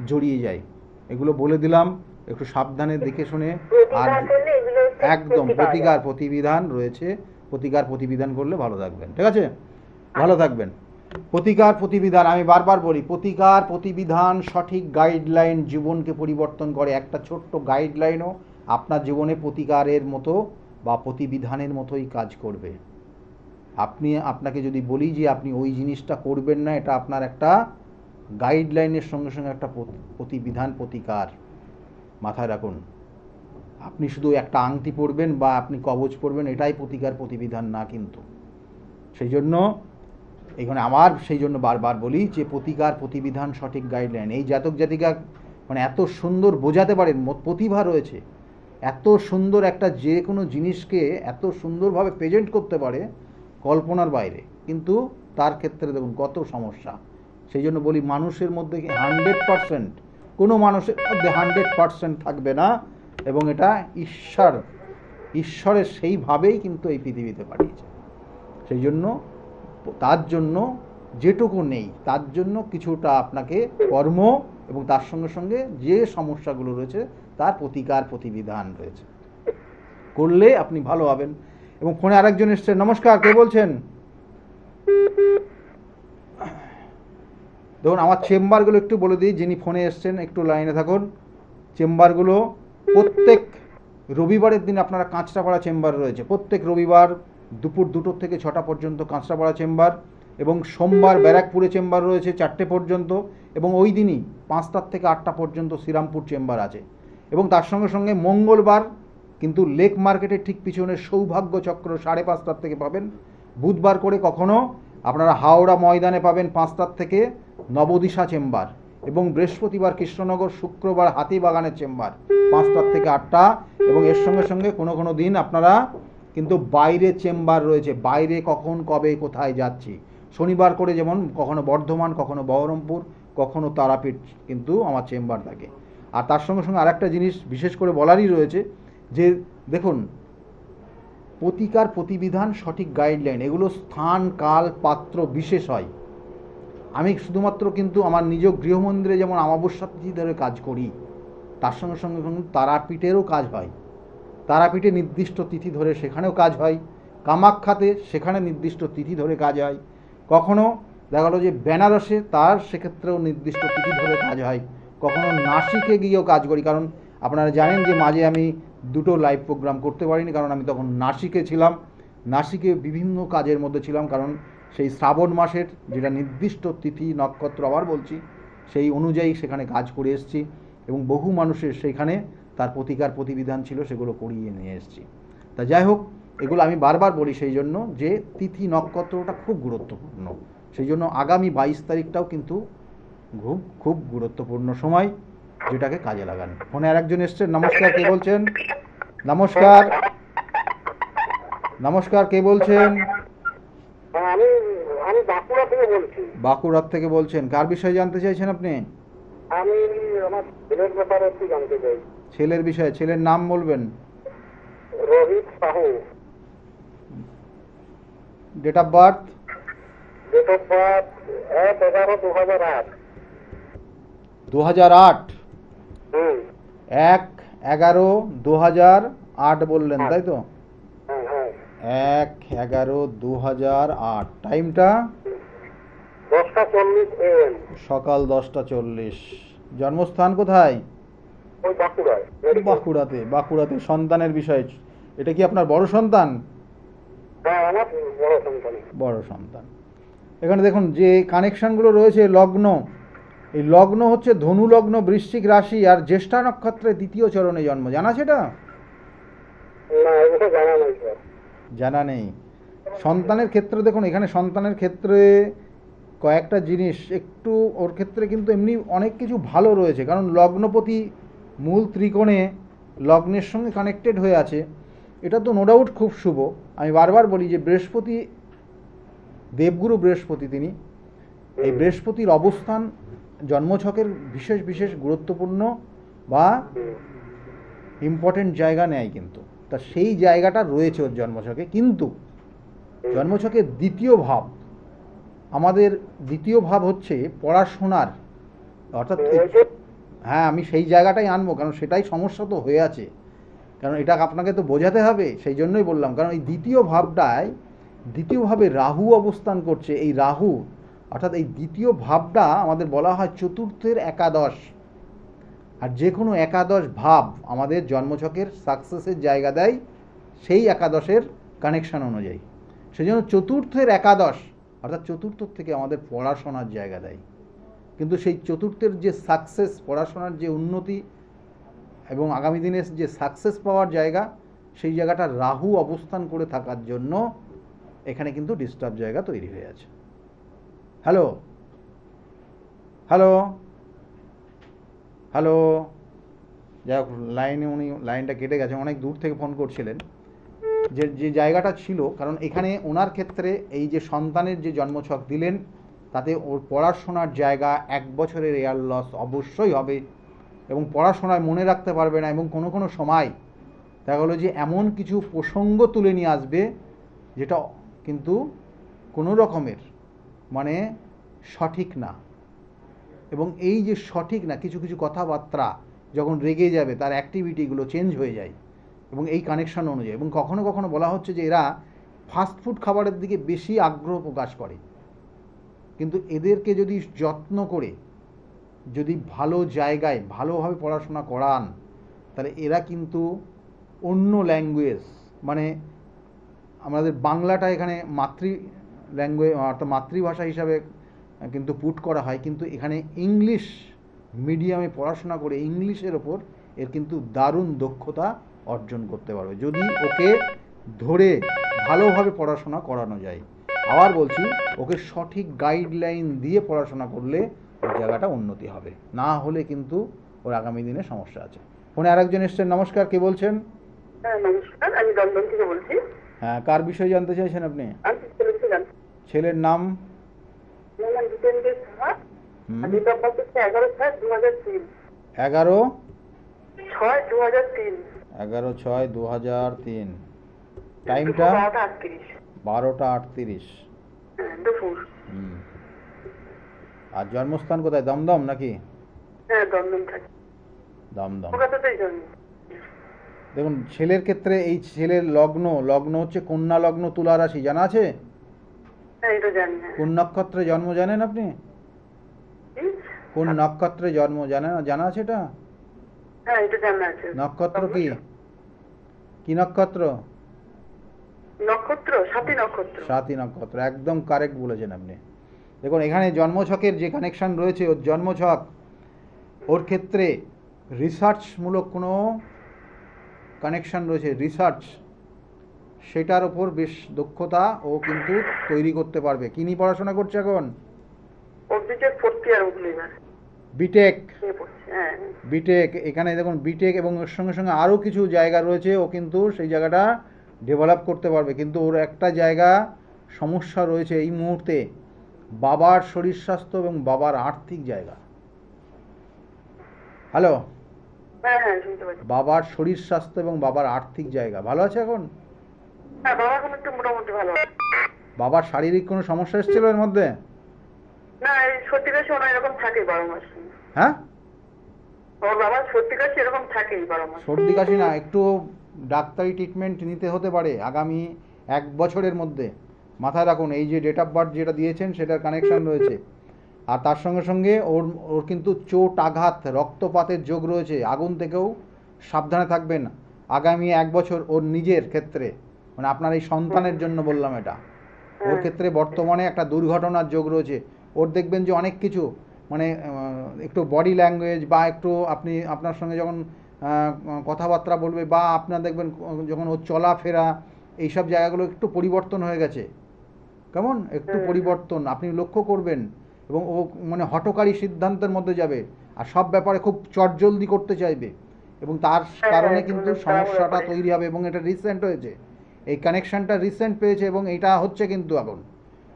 [SPEAKER 1] জড়িয়ে যায়। এগুলো বলে দিলাম, একটু সাবধানে দেখে শুনে। আর একদম প্রতিবিধান রয়েছে, প্রতিবিধান করলে ভালো থাকবেন। ঠিক আছে, ভালো থাকবেন। প্রতিবিধান, আমি বারবার বলি, প্রতিবিধান সঠিক গাইডলাইন জীবনকে পরিবর্তন করে। একটা ছোট্ট গাইডলাইনও আপনার জীবনে প্রতিকারের মতো বা প্রতিবিধানের মতোই কাজ করবে। আপনাকে যদি বলি যে আপনি ওই জিনিসটা করবেন না, এটা আপনার একটা গাইডলাইনের সঙ্গে সঙ্গে একটা প্রতিবিধান, প্রতিকার, মাথায় রাখুন। আপনি শুধু একটা আংটি পরবেন বা আপনি কবচ পরবেন, এটাই প্রতিবিধান না কিন্তু। সেই জন্য এখানে সেই জন্য বারবার বলি যে প্রতিবিধান সঠিক গাইডলাইন। এই জাতক জাতিকা মানে এত সুন্দর বোঝাতে পারেন, প্রতিভা রয়েছে, এত সুন্দর একটা যে কোনো জিনিসকে এত সুন্দরভাবে প্রেজেন্ট করতে পারে, কল্পনার বাইরে। কিন্তু তার ক্ষেত্রে দেখুন কত সমস্যা, সেই জন্য বলি মানুষের মধ্যে 100%, কোনো মানুষের মধ্যে 100% থাকবে না, এবং এটা ঈশ্বরের সেইভাবেই কিন্তু এই পৃথিবীতে পাঠিয়েছে। সেই জন্য তার জন্য যেটুকু নেই তার জন্য কিছুটা আপনাকে কর্ম এবং তার সঙ্গে সঙ্গে যে সমস্যাগুলো রয়েছে তার প্রতিকার প্রতিবিধান রয়েছে, করলে আপনি ভালো হবেন। এবং ফোনে আরেকজন এসছেন। নমস্কার, কে বলছেন? দেখুন, আমার চেম্বারগুলো একটু বলে দিই, যিনি ফোনে এসছেন একটু লাইনে থাকুন। চেম্বারগুলো প্রত্যেক রবিবারের দিন আপনারা কাঁচরাপাড়া চেম্বার রয়েছে, প্রত্যেক রবিবার দুপুর 2টো থেকে 6টা পর্যন্ত কাঁচরাপাড়া চেম্বার, এবং সোমবার ব্যারাকপুরে চেম্বার রয়েছে 4টে পর্যন্ত, এবং ওই দিনই 5টা থেকে 8টা পর্যন্ত শ্রীরামপুর চেম্বার আছে। এবং তার সঙ্গে সঙ্গে মঙ্গলবার কিন্তু লেক মার্কেটের ঠিক পিছনে সৌভাগ্য চক্র 5:30 থেকে পাবেন। বুধবার করে কখনো আপনারা হাওড়া ময়দানে পাবেন 5টার থেকে নবদিশা চেম্বার, এবং বৃহস্পতিবার কৃষ্ণনগর, শুক্রবার হাতিবাগানের চেম্বার 5টার থেকে 8টা, এবং এর সঙ্গে সঙ্গে কোনো কোনো দিন আপনারা কিন্তু বাইরে চেম্বার রয়েছে, বাইরে কখন কবে কোথায় যাচ্ছি। শনিবার করে যেমন কখনো বর্ধমান, কখনো বহরমপুর, কখনো তারাপীঠ কিন্তু আমার চেম্বার থাকে। আর তার সঙ্গে সঙ্গে আরেকটা জিনিস বিশেষ করে বলারই রয়েছে যে দেখুন, প্রতিকার প্রতিবিধান, সঠিক গাইডলাইন, এগুলো স্থান কাল পাত্র বিশেষ হয়। আমি শুধুমাত্র কিন্তু আমার নিজ গৃহমন্দিরে যেমন অমাবস্যা তিথি ধরে কাজ করি, তার সঙ্গে সঙ্গে কিন্তু তারাপীঠেরও কাজ হয়। তারাপীঠে নির্দিষ্ট তিথি ধরে সেখানেও কাজ হয়, কামাখ্যাতে সেখানে নির্দিষ্ট তিথি ধরে কাজ হয়, কখনো দেখা গেলো যে বেনারসে তার সেক্ষেত্রেও নির্দিষ্ট তিথি ধরে কাজ হয়, কখনো নাসিকে গিয়েও কাজ করি। কারণ আপনারা জানেন যে মাঝে আমি 2টো লাইভ প্রোগ্রাম করতে পারিনি, কারণ আমি তখন নাসিকে ছিলাম। নাসিকে বিভিন্ন কাজের মধ্যে ছিলাম, কারণ সেই শ্রাবণ মাসের যেটা নির্দিষ্ট তিথি নক্ষত্র আবার বলছি সেই অনুযায়ী সেখানে কাজ করে এসেছি, এবং বহু মানুষের সেইখানে তার প্রতিকার প্রতিবিধান ছিল, সেগুলো করিয়ে নিয়ে এসেছি। তা যাই হোক, এগুলো আমি বারবার বলি সেই জন্য যে তিথি নক্ষত্রটা খুব গুরুত্বপূর্ণ। সেই জন্য আগামী 22 তারিখটাও কিন্তু খুব খুব গুরুত্বপূর্ণ সময়, যেটাকে কাজে লাগান। ফোনে আরেকজন এসছেন। নমস্কার, কে বলছেন? নমস্কার, নমস্কার, কে বলছেন?
[SPEAKER 2] আমি বাঁকুড়া থেকে বলছি।
[SPEAKER 1] বাঁকুড়ার থেকে বলছেন, কার বিষয়ে জানতে চাইছেন আপনি?
[SPEAKER 2] আমি আমার ছেলের ব্যাপারে একটু জানতে চাই।
[SPEAKER 1] ছেলের বিষয়ে? ছেলের নাম বলবেন?
[SPEAKER 2] Rohit Sahu.
[SPEAKER 1] Date of birth?
[SPEAKER 2] Date of birth 1/11/2008।
[SPEAKER 1] 2008?
[SPEAKER 2] হুম,
[SPEAKER 1] 1/11/2008 বললেন, তাই তো?
[SPEAKER 2] হ্যাঁ হ্যাঁ।
[SPEAKER 1] 1/11/2008। টাইমটা?
[SPEAKER 2] 10:40 AM।
[SPEAKER 1] সকাল 10:40। জন্মস্থান কোথায়?
[SPEAKER 2] ওই বাঁকুড়ায়।
[SPEAKER 1] বাঁকুড়াতে। বাঁকুড়াতে। সন্তানের বিষয়, এটা কি আপনার বড় সন্তান?
[SPEAKER 2] হ্যাঁ, আমার বড় সন্তান।
[SPEAKER 1] বড় সন্তান। এখানে দেখুন যে কানেকশনগুলো রয়েছে, লগ্ন, এই লগ্ন হচ্ছে ধনু লগ্ন, বৃশ্চিক রাশি, আর জ্যেষ্ঠা নক্ষত্রের 2য় চরণে জন্ম। জানা সেটা?
[SPEAKER 2] না, এটা জানা নাই স্যার।
[SPEAKER 1] জানা নেই। সন্তানের ক্ষেত্রে দেখুন, এখানে সন্তানের ক্ষেত্রে কয়েকটা জিনিস একটু ওর ক্ষেত্রে কিন্তু এমনি অনেক কিছু ভালো রয়েছে, কারণ লগ্নপতি মূল ত্রিকোণে লগ্নের সঙ্গে কানেক্টেড হয়ে আছে, এটা তো নো ডাউট খুব শুভ। আমি বারবার বলি যে বৃহস্পতি, দেবগুরু বৃহস্পতি, তিনি এই বৃহস্পতির অবস্থান জন্মছকের বিশেষ বিশেষ গুরুত্বপূর্ণ বা ইম্পর্টেন্ট জায়গা নেয় কিন্তু, তা সেই জায়গাটা রয়েছে ওর জন্মছকে। কিন্তু জন্মছকের 2য় ভাব, আমাদের 2য় ভাব হচ্ছে পড়াশোনার, অর্থাৎ হ্যাঁ আমি সেই জায়গাটাই আনবো, কারণ সেটাই সমস্যা তো হয়ে আছে, কারণ এটা আপনাকে তো বোঝাতে হবে, সেই জন্যই বললাম। কারণ এই 2য় ভাবটায় 2য় ভাবে রাহু অবস্থান করছে। এই রাহু অর্থাৎ এই 2য় ভাবটা আমাদের বলা হয় চতুর্থের একাদশ, আর যে কোনো একাদশ ভাব আমাদের জন্মছকের সাকসেসের জায়গা দেয় সেই একাদশের কানেকশন অনুযায়ী। সেই জন্য চতুর্থের একাদশ অর্থাৎ চতুর্থ থেকে আমাদের পড়াশোনার জায়গা দেয়, কিন্তু সেই চতুর্থের যে সাকসেস, পড়াশোনার যে উন্নতি এবং আগামী দিনের যে সাকসেস পাওয়ার জায়গা, সেই জায়গাটা রাহু অবস্থান করে থাকার জন্য এখানে কিন্তু ডিস্টার্ব জায়গা তৈরি হয়ে আছে। হ্যালো হ্যালো হ্যালো, যাই হোক, উনি লাইনটা কেটে গেছে, অনেক দূর থেকে ফোন করছিলেন। যে জায়গাটা ছিল, কারণ এখানে ওনার ক্ষেত্রে এই যে সন্তানের যে জন্মছক দিলেন, তাতে ওর পড়াশোনার জায়গা 1 বছরের এয়ার লস অবশ্যই হবে এবং পড়াশোনায় মনে রাখতে পারবে না, এবং কোনো কোনো সময় দেখা গেলো যে এমন কিছু প্রসঙ্গ তুলে নিয়ে আসবে যেটা কিন্তু কোনো রকমের মানে সঠিক না। এবং এই যে সঠিক না, কিছু কিছু কথাবার্তা যখন রেগে যাবে তার অ্যাক্টিভিটিগুলো চেঞ্জ হয়ে যায় এবং এই কানেকশান অনুযায়ী। এবং কখনো কখনো বলা হচ্ছে যে এরা ফাস্টফুড খাবারের দিকে বেশি আগ্রহ প্রকাশ করে, কিন্তু এদেরকে যদি যত্ন করে যদি ভালো জায়গায় ভালোভাবে পড়াশোনা করান, তাহলে এরা কিন্তু অন্য ল্যাঙ্গুয়েজ মানে আমাদের বাংলাটা এখানে ল্যাঙ্গুয়েজ অর্থাৎ মাতৃভাষা হিসাবে কিন্তু পুট করা হয়, কিন্তু এখানে ইংলিশ মিডিয়ামে পড়াশোনা করে ইংলিশের ওপর এর কিন্তু দারুণ দক্ষতা অর্জন করতে পারবে যদি ওকে ধরে ভালোভাবে পড়াশোনা করানো যায়। আবার বলছি, ওকে সঠিক গাইডলাইন দিয়ে পড়াশোনা করলে ওর জায়গাটা উন্নতি হবে, না হলে কিন্তু ওর আগামী দিনে সমস্যা আছে। ফোনে আরেকজন এসছেন। নমস্কার, কে বলছেন?
[SPEAKER 2] হ্যাঁ নমস্কার, আমি দমদম থেকে বলছি।
[SPEAKER 1] হ্যাঁ, কার বিষয়ে জানতে চাইছেন আপনি?
[SPEAKER 2] আমি ছেলেকে জানতে।
[SPEAKER 1] ছেলের নাম?
[SPEAKER 2] আমার নাম Jitendra Saha. Date of birth হচ্ছে 11/6/2003।
[SPEAKER 1] 11/6/2003।
[SPEAKER 2] 11/6/2003।
[SPEAKER 1] টাইমটা
[SPEAKER 2] 12:38।
[SPEAKER 1] 12:38।
[SPEAKER 2] দুপুর।
[SPEAKER 1] আর জন্মস্থান কোথায়? দমদম নাকি?
[SPEAKER 2] হ্যাঁ দমদম থাকে।
[SPEAKER 1] দমদম।
[SPEAKER 2] কলকাতাতেই জন্ম।
[SPEAKER 1] দেখুন, ছেলের ক্ষেত্রে এই ছেলের লগ্ন হচ্ছে কন্যা লগ্ন, তুলা রাশি, জানা আছে?
[SPEAKER 2] হ্যাঁ এটা জানি।
[SPEAKER 1] কোন নক্ষত্রে জন্ম জানেন আপনি? কোন নক্ষত্রে জন্ম জানা আছে এটা?
[SPEAKER 2] হ্যাঁ এটা জানা আছে।
[SPEAKER 1] নক্ষত্র কি? কি নক্ষত্র?
[SPEAKER 2] নক্ষত্র স্বাতী নক্ষত্র।
[SPEAKER 1] স্বাতী নক্ষত্র, একদম কারেক্ট বলেছেন আপনি। দেখুন, এখানে জন্মছকের যে কানেকশন রয়েছে, ওর জন্মছক ওর ক্ষেত্রে রিসার্চমূলক কোনো কানেকশন রয়েছে, রিসার্চ, সেটার ওপর বেশ দক্ষতা ও কিন্তু তৈরি করতে পারবে। কি নিয়ে পড়াশোনা করছে এখন?
[SPEAKER 2] ওর বিটেক 4th ইয়ার উঠলো এবার।
[SPEAKER 1] বিটেক।
[SPEAKER 2] হ্যাঁ
[SPEAKER 1] বিটেক। এখানে দেখুন বিটেক এবং ওর সঙ্গে সঙ্গে আরও কিছু জায়গা রয়েছে, ও কিন্তু সেই জায়গাটা ডেভেলপ করতে পারবে। কিন্তু ওর একটা জায়গা সমস্যা রয়েছে এই মুহূর্তে, বাবার শরীর স্বাস্থ্য এবং বাবার আর্থিক জায়গা। হ্যালো?
[SPEAKER 2] হ্যাঁ হ্যাঁ শুনতে পাচ্ছি।
[SPEAKER 1] বাবার শরীর স্বাস্থ্য এবং বাবার আর্থিক জায়গা ভালো আছে এখন?
[SPEAKER 2] হ্যাঁ বাবা এখন একটু মোটামুটি ভালো আছে।
[SPEAKER 1] বাবার শারীরিক কোনো সমস্যা এসেছিল এর মধ্যে?
[SPEAKER 2] না, এই সর্দি কাশি ওনার এরকম থাকে 12 মাস।
[SPEAKER 1] হ্যাঁ,
[SPEAKER 2] ওর বাবার সর্দি কাশি এরকম থাকেই 12 মাস।
[SPEAKER 1] সর্দি কাশি না, একটু ডাক্তারি ট্রিটমেন্ট নিতে হতে পারে আগামী 1 বছরের মধ্যে। মাথায় রাখুন, এই যে ডেট অফ বার্থ যেটা দিয়েছেন সেটার কানেকশন রয়েছে, আর তার সঙ্গে সঙ্গে ওর কিন্তু চোট, আঘাত, রক্তপাতের যোগ রয়েছে। আগুন থেকেও সাবধানে থাকবেন আগামী 1 বছর ওর নিজের ক্ষেত্রে, মানে আপনার এই সন্তানের জন্য বললাম এটা। ওর ক্ষেত্রে বর্তমানে একটা দুর্ঘটনার যোগ রয়েছে। ওর দেখবেন যে অনেক কিছু মানে একটু বডি ল্যাঙ্গুয়েজ বা একটু আপনার সঙ্গে যখন কথাবার্তা বলবে বা আপনার দেখবেন যখন ওর চলাফেরা, এইসব জায়গাগুলো একটু পরিবর্তন হয়ে গেছে। কেমন একটু পরিবর্তন আপনি লক্ষ্য করবেন, এবং ও মানে হঠকারী সিদ্ধান্তের মধ্যে যাবে আর সব ব্যাপারে খুব চটজলদি করতে চাইবে, এবং তার কারণে কিন্তু সমস্যাটা তৈরি হবে। এবং এটা রিসেন্ট হয়েছে, এই কানেকশানটা রিসেন্ট পেয়েছে এবং এটা হচ্ছে কিন্তু এখন।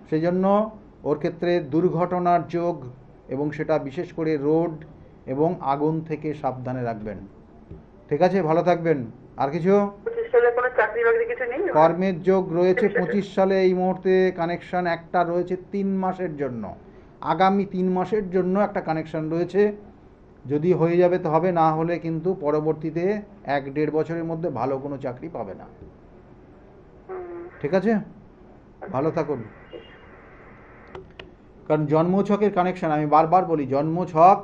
[SPEAKER 1] সেই জন্য ওর ক্ষেত্রে দুর্ঘটনার যোগ, এবং সেটা বিশেষ করে রোড এবং আগুন থেকে সাবধানে রাখবেন। ঠিক আছে, ভালো থাকবেন। আর কিছু?
[SPEAKER 2] 25 সালে কোনো চাকরি বাকরি কিছু নেই?
[SPEAKER 1] কর্মের যোগ রয়েছে 25 সালে। এই মুহূর্তে কানেকশন একটা রয়েছে 3 মাসের জন্য, আগামী 3 মাসের জন্য একটা কানেকশন রয়েছে। যদি হয়ে যাবে তো হবে, না হলে কিন্তু পরবর্তীতে 1-1.5 বছরের মধ্যে ভালো কোনো চাকরি পাবে না। ঠিক আছে, ভালো থাকুন। কারণ জন্মছকের কানেকশন, আমি বারবার বলি, জন্মছক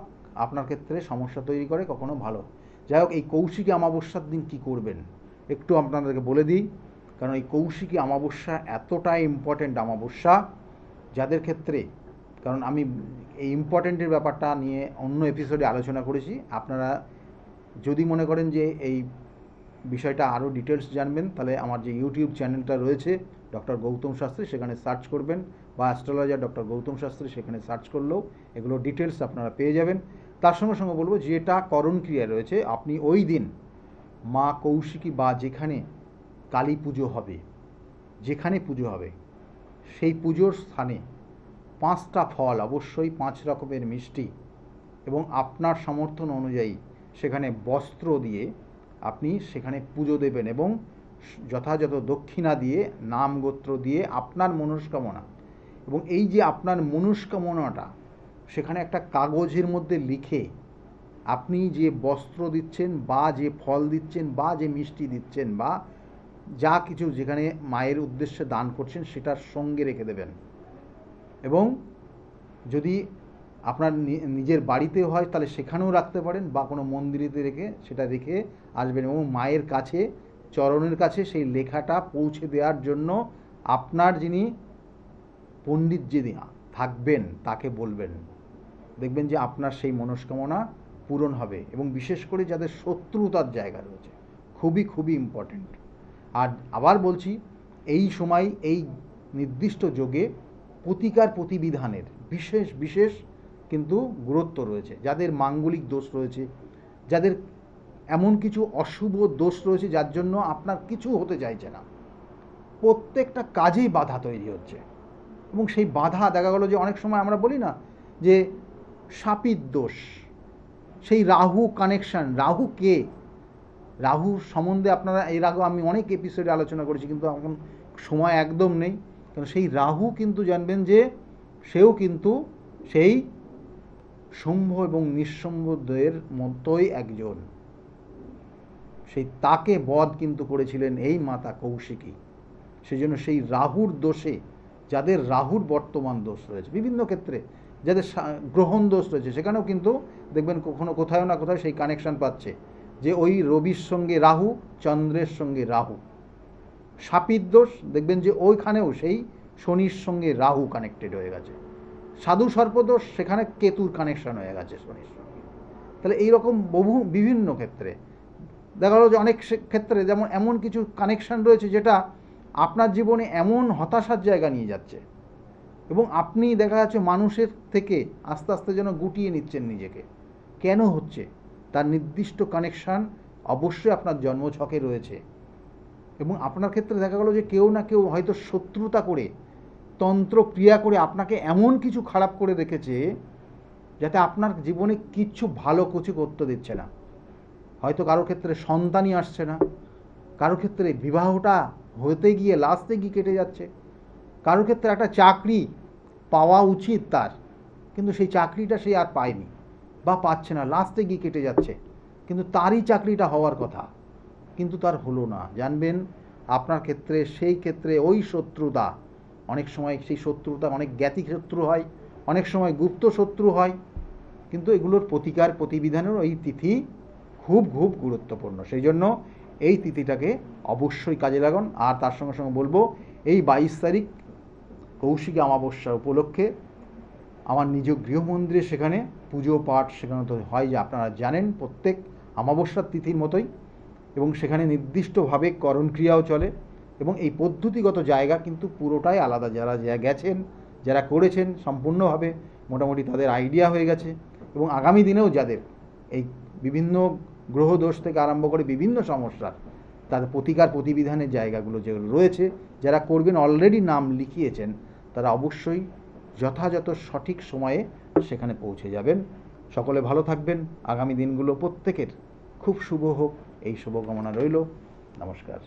[SPEAKER 1] আপনার ক্ষেত্রে সমস্যা তৈরি করে, কখনো ভালো। যাই হোক, এই কৌশিকী অমাবস্যার দিন কি করবেন একটু আপনাদেরকে বলে দিই। কারণ এই কৌশিকী অমাবস্যা এতটাই ইম্পর্ট্যান্ট অমাবস্যা যাদের ক্ষেত্রে, কারণ আমি এই ইম্পর্ট্যান্টের ব্যাপারটা নিয়ে অন্য এপিসোডে আলোচনা করেছি। আপনারা যদি মনে করেন যে এই বিষয়টা আরও ডিটেলস জানবেন, তাহলে আমার যে ইউটিউব চ্যানেলটা রয়েছে ডক্টর গৌতম শাস্ত্রী, সেখানে সার্চ করবেন, বা অ্যাস্ট্রোলজার ডক্টর গৌতম শাস্ত্রী, সেখানে সার্চ করলেও এগুলো ডিটেলস আপনারা পেয়ে যাবেন। তার সঙ্গে সঙ্গে বলবো, যেটা করণ ক্রিয়া রয়েছে, আপনি ওই দিন মা কৌশিকী বা যেখানে কালী পুজো হবে, যেখানে পুজো হবে সেই পুজোর স্থানে 5টা ফল, অবশ্যই 5 রকমের মিষ্টি, এবং আপনার সমর্থন অনুযায়ী সেখানে বস্ত্র দিয়ে আপনি সেখানে পুজো দেবেন, এবং যথাযথ দক্ষিণা দিয়ে, নাম গোত্র দিয়ে আপনার মনস্কামনা, এবং এই যে আপনার মনস্কামনাটা সেখানে একটা কাগজের মধ্যে লিখে আপনি যে বস্ত্র দিচ্ছেন বা যে ফল দিচ্ছেন বা যে মিষ্টি দিচ্ছেন বা যা কিছু যেখানে মায়ের উদ্দেশ্যে দান করছেন সেটার সঙ্গে রেখে দেবেন। এবং যদি আপনার নিজের বাড়িতে হয় তাহলে সেখানেও রাখতে পারেন, বা কোনো মন্দিরেতে রেখে সেটা রেখে আসবেন, এবং মায়ের কাছে, চরণের কাছে সেই লেখাটা পৌঁছে দেওয়ার জন্য আপনার যিনি পণ্ডিত যিনি থাকবেন তাকে বলবেন। দেখবেন যে আপনার সেই মনস্কামনা পূরণ হবে। এবং বিশেষ করে যাদের শত্রুতার জায়গা রয়েছে, খুবই খুবই ইম্পর্ট্যান্ট। আর আবার বলছি, এই সময় এই নির্দিষ্ট যোগে প্রতিকার প্রতিবিধানের বিশেষ বিশেষ কিন্তু গুরুত্ব রয়েছে। যাদের মাঙ্গলিক দোষ রয়েছে, যাদের এমন কিছু অশুভ দোষ রয়েছে যার জন্য আপনার কিছু হতে চাইছে না, প্রত্যেকটা কাজেই বাধা তৈরি হচ্ছে, এবং সেই বাধা দেখা গেল যে অনেক সময় আমরা বলি না যে শাপিত দোষ, সেই রাহু কানেকশন। রাহু কে? রাহু সম্বন্ধে আপনারা এর আগে আমি অনেক এপিসোডে আলোচনা করেছি, কিন্তু এখন সময় একদম নেই। কারণ সেই রাহু কিন্তু জানবেন যে সেও কিন্তু সেই শুম্ভ এবং নিঃসম্ভদের মতোই একজন। সেই তাকে বধ কিন্তু করেছিলেন এই মাতা কৌশিকী। সেই জন্য সেই রাহুর দোষে, যাদের রাহুর বর্তমান দোষ রয়েছে বিভিন্ন ক্ষেত্রে, যাদের গ্রহণ দোষ রয়েছে, সেখানেও কিন্তু দেখবেন কখনো কোথাও না কোথাও সেই কানেকশন পাচ্ছে যে ওই রবির সঙ্গে রাহু, চন্দ্রের সঙ্গে রাহু। শাপিত দোষ দেখবেন যে ওইখানেও সেই শনির সঙ্গে রাহু কানেক্টেড হয়ে গেছে। সাধু সর্পদোষ, সেখানে কেতুর কানেকশন হয়ে গেছে শনির সঙ্গে। তাহলে এইরকম বিভিন্ন ক্ষেত্রে দেখা গেল যে অনেক ক্ষেত্রে যেমন এমন কিছু কানেকশন রয়েছে যেটা আপনার জীবনে এমন হতাশার জায়গা নিয়ে যাচ্ছে, এবং আপনি দেখা যাচ্ছে মানুষের থেকে আস্তে আস্তে যেন গুটিয়ে নিচ্ছেন নিজেকে। কেন হচ্ছে? তার নির্দিষ্ট কানেকশান অবশ্যই আপনার জন্মছকে রয়েছে, এবং আপনার ক্ষেত্রে দেখা গেল যে কেউ না কেউ হয়তো শত্রুতা করে, তন্ত্র ক্রিয়া করে আপনাকে এমন কিছু খারাপ করে রেখেছে যাতে আপনার জীবনে কিচ্ছু ভালো কিছু করতে দিচ্ছে না। হয়তো কারো ক্ষেত্রে সন্তানই আসছে না, কারো ক্ষেত্রে বিবাহটা হতে গিয়ে লাস্টে গিয়ে কেটে যাচ্ছে, কারো ক্ষেত্রে একটা চাকরি পাওয়া উচিত তার, কিন্তু সেই চাকরিটা সে আর পায়নি বা পাচ্ছে না, লাস্টে গিয়ে কেটে যাচ্ছে, কিন্তু তারই চাকরিটা হওয়ার কথা, কিন্তু তার হলো না। জানবেন আপনার ক্ষেত্রে সেই ক্ষেত্রে ওই শত্রুতা, অনেক সময় সেই শত্রুতা অনেক জ্ঞাতি শত্রু হয়, অনেক সময় গুপ্ত শত্রু হয়, কিন্তু এগুলোর প্রতিকার প্রতিবিধানের এই তিথি খুব খুব গুরুত্বপূর্ণ। সেই জন্য এই তিথিটাকে অবশ্যই কাজে লাগান। আর তার সঙ্গে সঙ্গে বলবো, এই 22 তারিখ কৌশিকী অমাবস্যা উপলক্ষে আমার নিজ গৃহমন্দিরে সেখানে পুজো পাঠ সেখানে তো হয়, যে আপনারা জানেন প্রত্যেক অমাবস্যার তিথির মতোই, এবং সেখানে নির্দিষ্টভাবে করণক্রিয়াও চলে, এবং এই পদ্ধতিগত জায়গা কিন্তু পুরোটাই আলাদা। যারা গেছেন, যারা করেছেন সম্পূর্ণভাবে মোটামুটি তাদের আইডিয়া হয়ে গেছে, এবং আগামী দিনেও যাদের এই বিভিন্ন গ্রহদোষ থেকে আরম্ভ করে বিভিন্ন সমস্যার তাদের প্রতিকার প্রতিবিধানের জায়গাগুলো যেগুলো রয়েছে, যারা করবেন অলরেডি নাম লিখিয়েছেন, তারা অবশ্যই যথাযথ সঠিক সময়ে সেখানে পৌঁছে যাবেন। সকলে ভালো থাকবেন। আগামী দিনগুলো প্রত্যেকের খুব শুভ হোক, এই শুভকামনা রইল। নমস্কার।